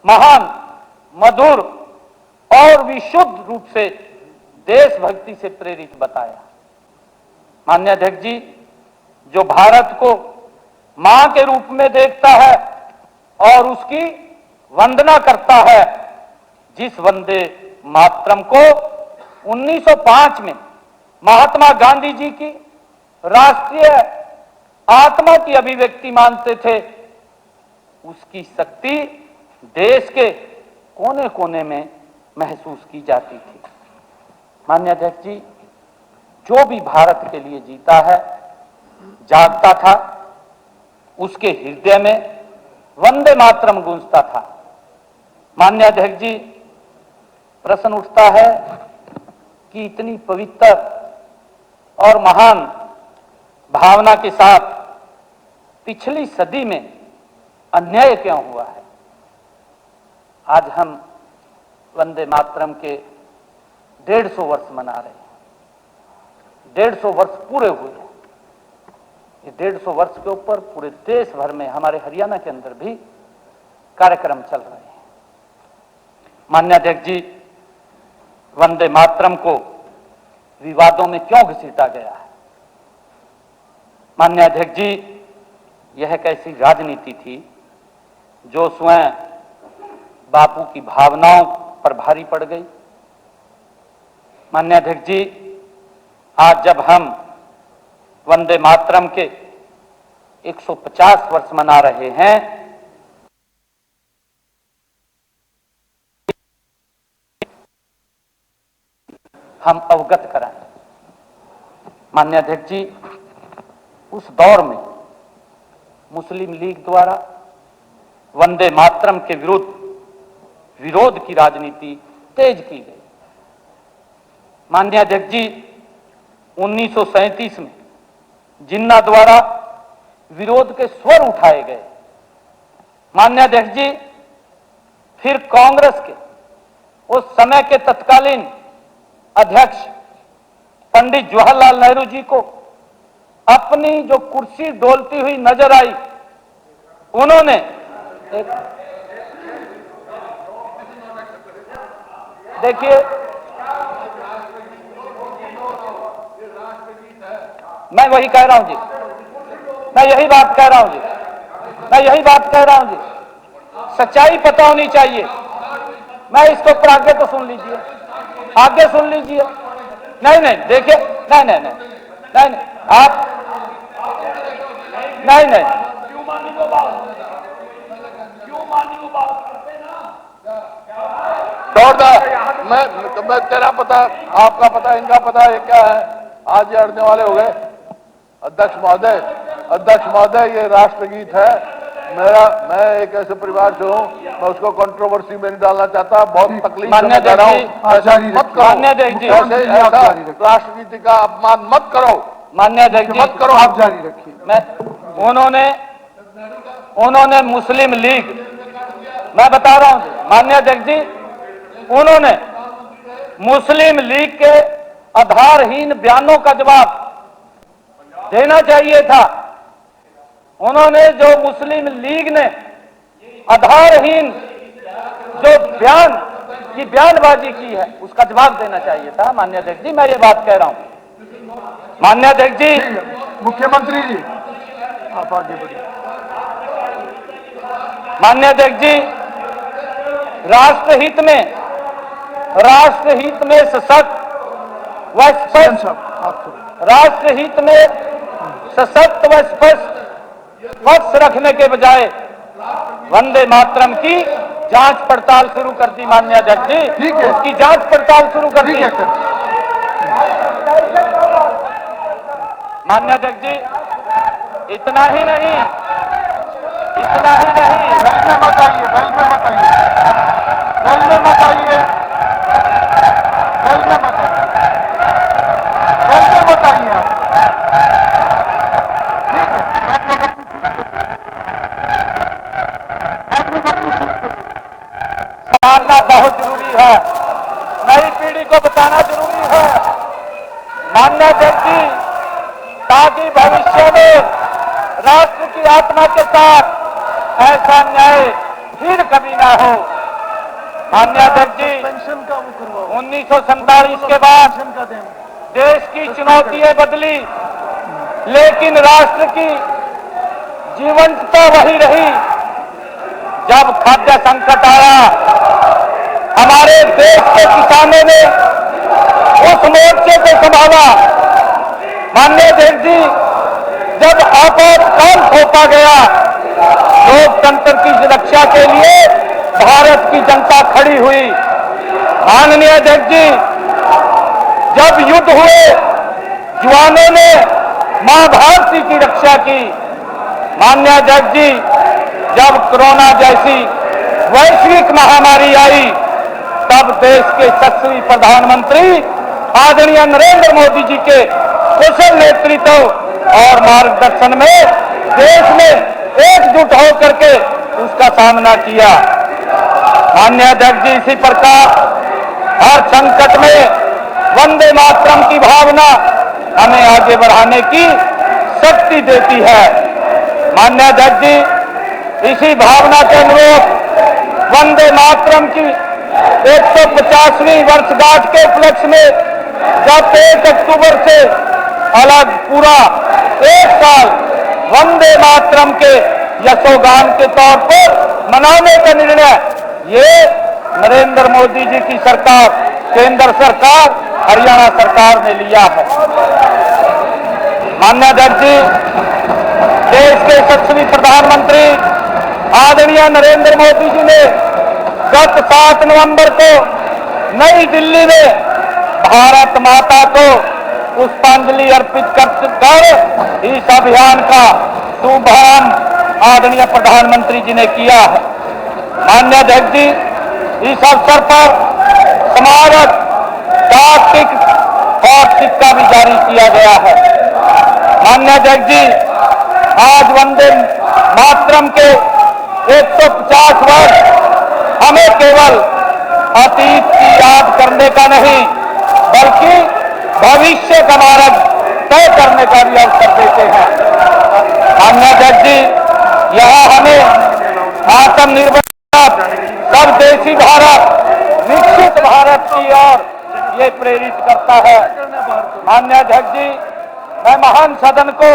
महान, मधुर और विशुद्ध रूप से देशभक्ति से प्रेरित बताया। माननीय अध्यक्ष जी, जो भारत को मां के रूप में देखता है और उसकी वंदना करता है, जिस वंदे मातरम को 1905 में महात्मा गांधी जी की राष्ट्रीय आत्मा की अभिव्यक्ति मानते थे, उसकी शक्ति देश के कोने कोने में महसूस की जाती थी। माननीय अध्यक्ष जी, जो भी भारत के लिए जीता है, जागता था, उसके हृदय में वंदे मातरम गूंजता था। माननीय अध्यक्ष जी, प्रश्न उठता है कि इतनी पवित्र और महान भावना के साथ पिछली सदी में अन्याय क्यों हुआ है। आज हम वंदे मातरम के 150 वर्ष मना रहे हैं। 150 वर्ष पूरे हुए। ये 150 वर्ष के ऊपर पूरे देश भर में, हमारे हरियाणा के अंदर भी कार्यक्रम चल रहे हैं। माननीय अध्यक्ष जी, वंदे मातरम को विवादों में क्यों घसीटा गया है। माननीय अध्यक्ष जी, यह कैसी राजनीति थी जो स्वयं बापू की भावनाओं पर भारी पड़ गई। माननीय अध्यक्ष जी, आज जब हम वंदे मातरम के 150 वर्ष मना रहे हैं, हम अवगत कराएं। माननीय अध्यक्ष जी, उस दौर में मुस्लिम लीग द्वारा वंदे मातरम के विरुद्ध विरोध की राजनीति तेज की गई। माननीय अध्यक्ष जी, 1937 में जिन्ना द्वारा विरोध के स्वर उठाए गए। माननीय अध्यक्ष जी, फिर कांग्रेस के उस समय के तत्कालीन अध्यक्ष पंडित जवाहरलाल नेहरू जी को अपनी जो कुर्सी डोलती हुई नजर आई, उन्होंने देखिए, मैं वही कह रहा हूं जी, मैं यही बात कह रहा हूं जी, मैं यही बात कह रहा हूं जी। सच्चाई पता होनी चाहिए। मैं इसको पर आगे तो सुन लीजिए, आगे सुन लीजिए। नहीं नहीं, देखिए, नहीं नहीं नहीं नहीं नहीं, आप नहीं नहीं, क्यों मानी को बात करते ना। मैं तेरा पता, आपका पता, इनका पता, ये क्या है। आज ये अड़ने वाले हो गए। अध्यक्ष महोदय, ये राष्ट्रगीत है मेरा। मैं एक ऐसे परिवार से हूँ, मैं उसको कंट्रोवर्सी में नहीं डालना चाहता। बहुत तकलीफ में कह रहा हूँ, मत करो। राष्ट्रगीत का अपमान मत करो। माननीय अध्यक्ष जी, मत करो, आप जारी रखिए। मैं उन्होंने मुस्लिम लीग मैं बता रहा हूं माननीय अध्यक्ष जी, उन्होंने मुस्लिम लीग के आधारहीन बयानों का जवाब देना चाहिए था। उन्होंने जो मुस्लिम लीग ने आधारहीन जो बयानबाजी की है उसका जवाब देना चाहिए था। माननीय अध्यक्ष जी, मैं ये बात कह रहा हूं। माननीय अध्यक्ष जी, मुख्यमंत्री जी आप आगे बढ़िए। माननीय अध्यक्ष जी, राष्ट्रहित में सशक्त व स्पष्ट, राष्ट्रहित में सशक्त व स्पष्ट पक्ष रखने के बजाय वंदे मातरम की जांच पड़ताल शुरू कर दी। माननीय अध्यक्ष जी, ठीक है, उसकी जांच पड़ताल शुरू कर दी। माननीय अध्यक्ष जी, इतना ही नहीं, बेल में मत आइए, बेल में मत आइए, बेल में मत आइए, बेल में मत आइए, बेल में मत आइए आप। जानना बहुत जरूरी है, नई पीढ़ी को बताना जरूरी है। माननीय अध्यक्ष जी, ताकि भविष्य में राष्ट्र की आत्मा के साथ ऐसा न्याय फिर कभी ना हो। माननीय अध्यक्ष जी, पेंशन का वो करवाओ, 1947 के बाद पेंशन का दें। देश की चुनौतियां बदली, लेकिन राष्ट्र की जीवंतता वही रही। जब खाद्य संकट आया, हमारे देश के किसानों ने उस मोर्चे को संभाला। माननीय अध्यक्ष जी, जब आपातकाल थोपा गया, लोकतंत्र की रक्षा के लिए भारत की जनता खड़ी हुई। माननीय अध्यक्ष जी, जब युद्ध हुए, जवानों ने मां भारती की रक्षा की। माननीय अध्यक्ष जी, जब कोरोना जैसी वैश्विक महामारी आई, तब देश के यशस्वी प्रधानमंत्री आदरणीय नरेंद्र मोदी जी के कुशल नेतृत्व और मार्गदर्शन में देश ने एकजुट होकर के उसका सामना किया। माननीय अध्यक्ष जी, इसी प्रकार हर संकट में वंदे मातरम की भावना हमें आगे बढ़ाने की शक्ति देती है। माननीय अध्यक्ष जी, इसी भावना के अनुरूप वंदे मातरम की 150वीं वर्षगांठ के उपलक्ष्य में गत 1 अक्टूबर से अलग पूरा 1 साल वंदे मातरम के यशोगान के तौर पर मनाने का निर्णय ये नरेंद्र मोदी जी की सरकार, केंद्र सरकार, हरियाणा सरकार ने लिया है। माननीय अध्यक्ष जी, देश के यशस्वी प्रधानमंत्री आदरणीय नरेंद्र मोदी जी ने गत 7 नवंबर को नई दिल्ली में भारत माता को पुष्पांजलि अर्पित कर इस अभियान का शुभारंभ आदरणीय प्रधानमंत्री जी ने किया है। माननीय अध्यक्ष जी, इस अवसर पर स्मारक, डाक टिकट और सिक्का भी जारी किया गया है। माननीय अध्यक्ष जी, आज वंदे मातरम के 150 वर्ष हमें केवल अतीत की याद करने का नहीं, बल्कि भविष्य का मार्ग तय करने का भी अवसर देते हैं। माननीय अध्यक्ष जी, यह हमें आत्मनिर्भर स्वदेशी भारत, विकसित भारत की ओर ये प्रेरित करता है। माननीय अध्यक्ष जी, मैं महान सदन को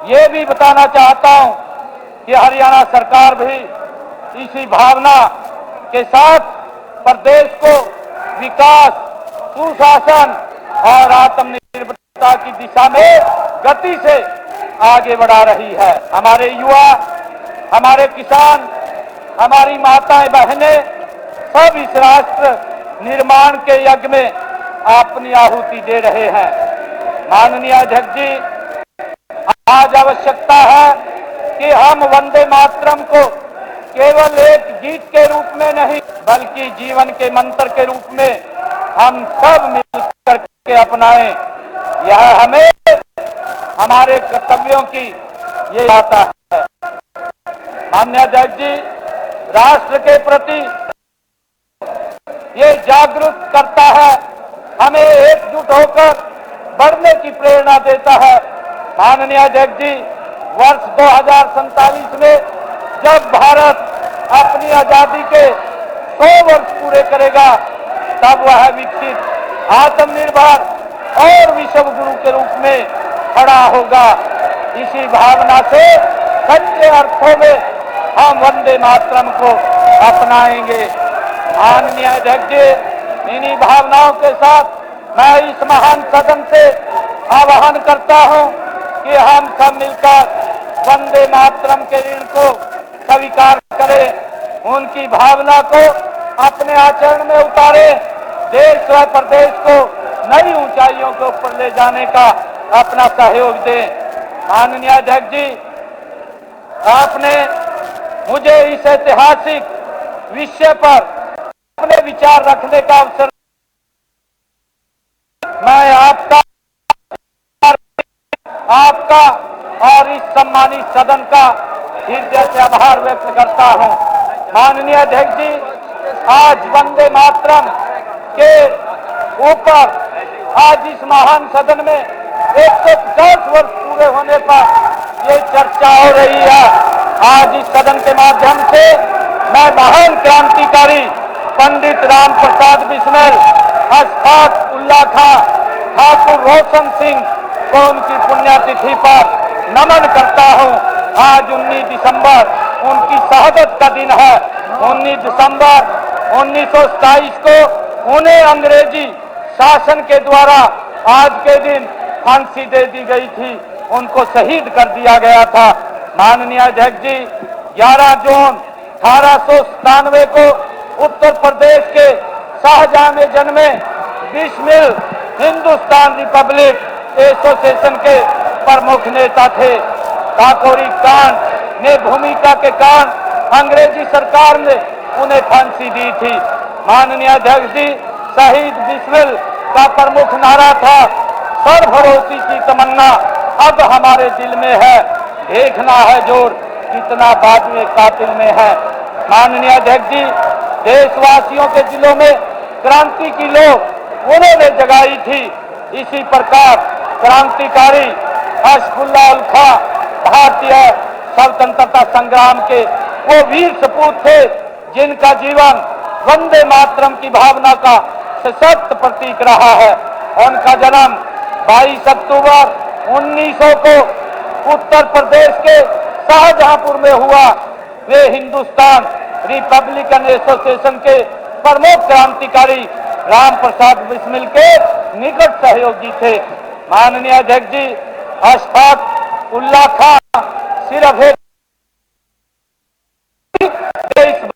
ये भी बताना चाहता हूं कि हरियाणा सरकार भी इसी भावना के साथ प्रदेश को विकास, सुशासन और आत्मनिर्भरता की दिशा में गति से आगे बढ़ा रही है। हमारे युवा, हमारे किसान, हमारी माताएं बहनें सब इस राष्ट्र निर्माण के यज्ञ में अपनी आहुति दे रहे हैं। माननीय अध्यक्ष जी, आज आवश्यकता है कि हम वंदे मातरम को केवल एक गीत के रूप में नहीं, बल्कि जीवन के मंत्र के रूप में हम सब मिलकर के अपनाएं। यह हमें हमारे कर्तव्यों की ये आता है। माननीय अध्यक्ष जी, राष्ट्र के प्रति ये जागरूक करता है, हमें एकजुट होकर बढ़ने की प्रेरणा देता है। माननीय अध्यक्ष जी, वर्ष 2047 में जब भारत अपनी आजादी के 100 वर्ष पूरे करेगा, तब वह विकसित, आत्मनिर्भर और विश्व गुरु के रूप में खड़ा होगा। इसी भावना से सच्चे अर्थों में हम वंदे मातरम को अपनाएंगे। माननीय अध्यक्ष जी, इन्हीं भावनाओं के साथ मैं इस महान सदन से आह्वान करता हूं कि हम सब मिलकर वंदे मातरम के ऋण को स्वीकार करें, उनकी भावना को अपने आचरण में उतारें, देश व प्रदेश को नई ऊंचाइयों के ऊपर ले जाने का अपना सहयोग दें। माननीय अध्यक्ष जी, आपने मुझे इस ऐतिहासिक विषय पर अपने विचार रखने का अवसर, मैं आपका और इस सम्मानित सदन का हृदय से आभार व्यक्त करता हूं। माननीय अध्यक्ष जी, आज वंदे मातरम के ऊपर आज इस महान सदन में 150 वर्ष पूरे होने पर ये चर्चा हो रही है। आज इस सदन के माध्यम से मैं महान क्रांतिकारी पंडित राम प्रसाद बिस्मिल, अशफाक उल्ला खां, ठाकुर रोशन सिंह को उनकी पुण्यतिथि पर नमन करता हूं। आज 19 दिसंबर उनकी शहादत का दिन है। 19 दिसंबर 1927 को उन्हें अंग्रेजी शासन के द्वारा आज के दिन फांसी दे दी गई थी, उनको शहीद कर दिया गया था। माननीय अध्यक्ष जी, 11 जून 1897 को उत्तर प्रदेश के शाहजहां में जन्मे बिस्मिल हिंदुस्तान रिपब्लिक एसोसिएशन के प्रमुख नेता थे। काकोरी कांड में भूमिका के कारण अंग्रेजी सरकार ने उन्हें फांसी दी थी। माननीय अध्यक्ष जी, शहीद बिस्मिल का प्रमुख नारा था, सर्वभरोसी की तमन्ना अब हमारे दिल में है, देखना है जोर कितना बाद में कातिल में है। माननीय अध्यक्ष जी, देशवासियों के दिलों में क्रांति की लौ उन्होंने जगाई थी। इसी प्रकार क्रांतिकारी अशफाक उल्ला खां भारतीय स्वतंत्रता संग्राम के वो वीर सपूत थे, जिनका जीवन वंदे मातरम की भावना का सशक्त प्रतीक रहा है। उनका जन्म 22 अक्टूबर 1900 को उत्तर प्रदेश के शाहजहांपुर में हुआ। वे हिंदुस्तान रिपब्लिकन एसोसिएशन के प्रमुख क्रांतिकारी राम प्रसाद बिस्मिल के निकट सहयोगी थे। माननीय अध्यक्ष जी, अशफाक उल्ला खां सिर्फ एक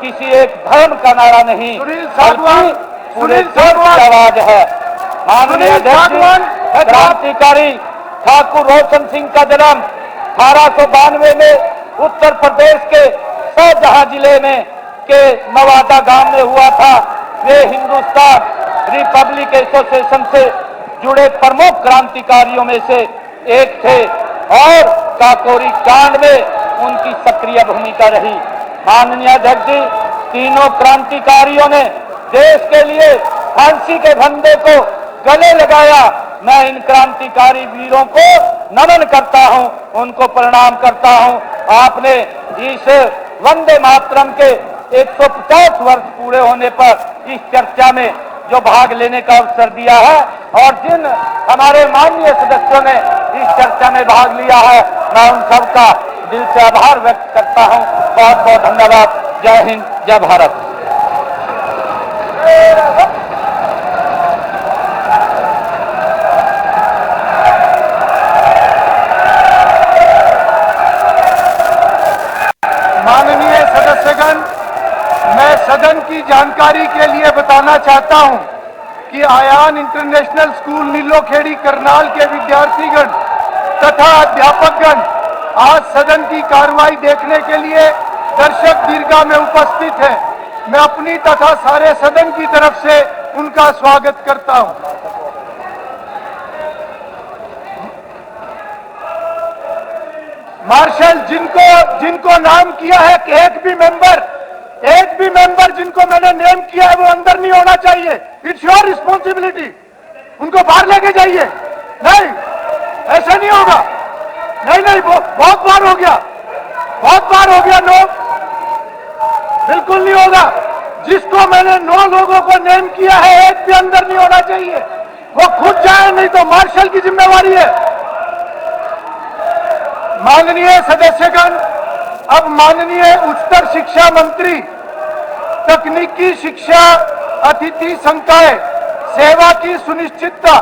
किसी एक धर्म का नारा नहीं, बल्कि पूरे देश की आवाज है। माननीय अध्यक्ष जी, क्रांतिकारी ठाकुर रोशन सिंह का जन्म 1892 में उत्तर प्रदेश के शाहजहां जिले में के नवादा गांव में हुआ था। वे हिंदुस्तान रिपब्लिक एसोसिएशन से जुड़े प्रमुख क्रांतिकारियों में से एक थे और काकोरी कांड में उनकी सक्रिय भूमिका रही। माननीय अध्यक्ष जी, तीनों क्रांतिकारियों ने देश के लिए फांसी के फंदे को गले लगाया। मैं इन क्रांतिकारी वीरों को नमन करता हूं, उनको प्रणाम करता हूं। आपने इस वंदे मातरम के 150 वर्ष पूरे होने पर इस चर्चा में जो भाग लेने का अवसर दिया है और जिन हमारे माननीय सदस्यों ने इस चर्चा में भाग लिया है, मैं उन सबका दिल से आभार व्यक्त करता हूं। बहुत बहुत धन्यवाद। जय हिंद, जय भारत। माननीय सदस्यगण, मैं सदन की जानकारी के लिए बताना चाहता हूं कि आयान इंटरनेशनल स्कूल नीलोखेड़ी करनाल के विद्यार्थीगण तथा अध्यापकगण आज सदन की कार्रवाई देखने के लिए दर्शक दीर्घा में उपस्थित हैं। मैं अपनी तथा सारे सदन की तरफ से उनका स्वागत करता हूं। मार्शल जिनको नाम किया है कि एक भी मेंबर जिनको मैंने नेम किया है वो अंदर नहीं होना चाहिए। इट्स योर रिस्पॉन्सिबिलिटी, उनको बाहर लेके जाइए। नहीं, ऐसा नहीं होगा। नहीं, बहुत बार हो गया। नो, बिल्कुल नहीं होगा। जिसको मैंने 9 लोगों को नेम किया है, एक भी अंदर नहीं होना चाहिए। वो खुद जाए, नहीं तो मार्शल की जिम्मेवारी है। माननीय सदस्यगण, अब माननीय उच्चतर शिक्षा मंत्री तकनीकी शिक्षा अतिथि संकाय सेवा की सुनिश्चितता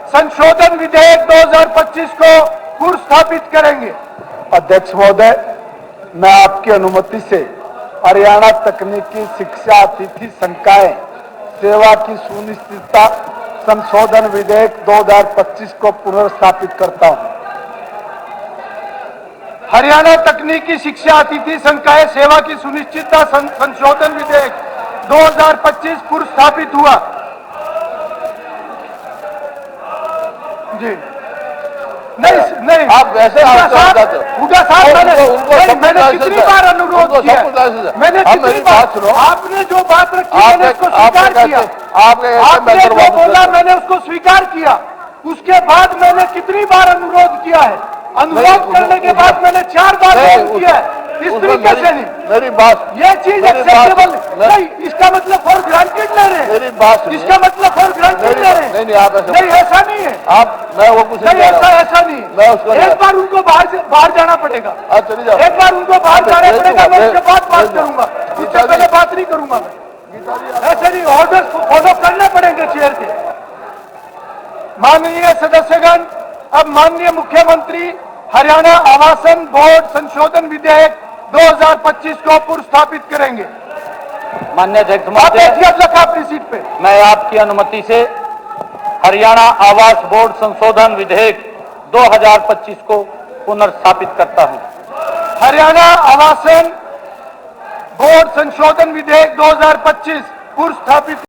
संशोधन विधेयक 2025 को पुरस्थापित करेंगे। अध्यक्ष महोदय, मैं आपकी अनुमति से हरियाणा तकनीकी शिक्षा अतिथि संकाय सेवा की सुनिश्चितता संशोधन विधेयक 2025 को पुनर्स्थापित करता हूं। हरियाणा तकनीकी शिक्षा अतिथि संकाय सेवा की सुनिश्चितता संशोधन विधेयक 2025 पुरस्थापित हुआ। जी नहीं, आप वैसे मैंने कितनी बार अनुरोध किया, मैंने कितनी बार, आपने जो बात रखी मैंने उसको स्वीकार किया। आपने जो बोला मैंने उसको स्वीकार किया। उसके बाद मैंने कितनी बार अनुरोध किया है। अनुरोध करने के बाद मैंने 4 बार अनुरोध किया है। इस तरीके से नहीं, मेरी बात, ये चीज एक्सेप्टेबल नहीं। इसका मतलब फॉर ग्रांटेड ले रहे हैं। मेरी बात सुनिए। इसका मतलब फॉर ग्रांटेड ले रहे हैं। नहीं, आप ऐसा नहीं, ऐसा नहीं है। मैं वो कुछ नहीं, ऐसा नहीं। मैं उसको एक बार उनको बाहर जाना पड़ेगा। आप चली जाओ। एक बार उनको बाहर जाना पड़ेगा। मैं उसके बाद बात करूंगा, उससे पहले बात नहीं करूंगा मैं। ऐसे नहीं, ऑर्डर फॉलो करने पड़ेंगे चेयर के। माननीय सदस्यगण, अब माननीय मुख्यमंत्री हरियाणा आवासन बोर्ड संशोधन विधेयक 2025 को पुरस्थापित करेंगे। माननीय अध्यक्ष आप महोदय, बैठिए अपनी सीट पे। मैं आपकी अनुमति से हरियाणा आवास बोर्ड संशोधन विधेयक 2025 को पुनर्स्थापित करता हूं। हरियाणा आवासन बोर्ड संशोधन विधेयक 2025 पुरस्थापित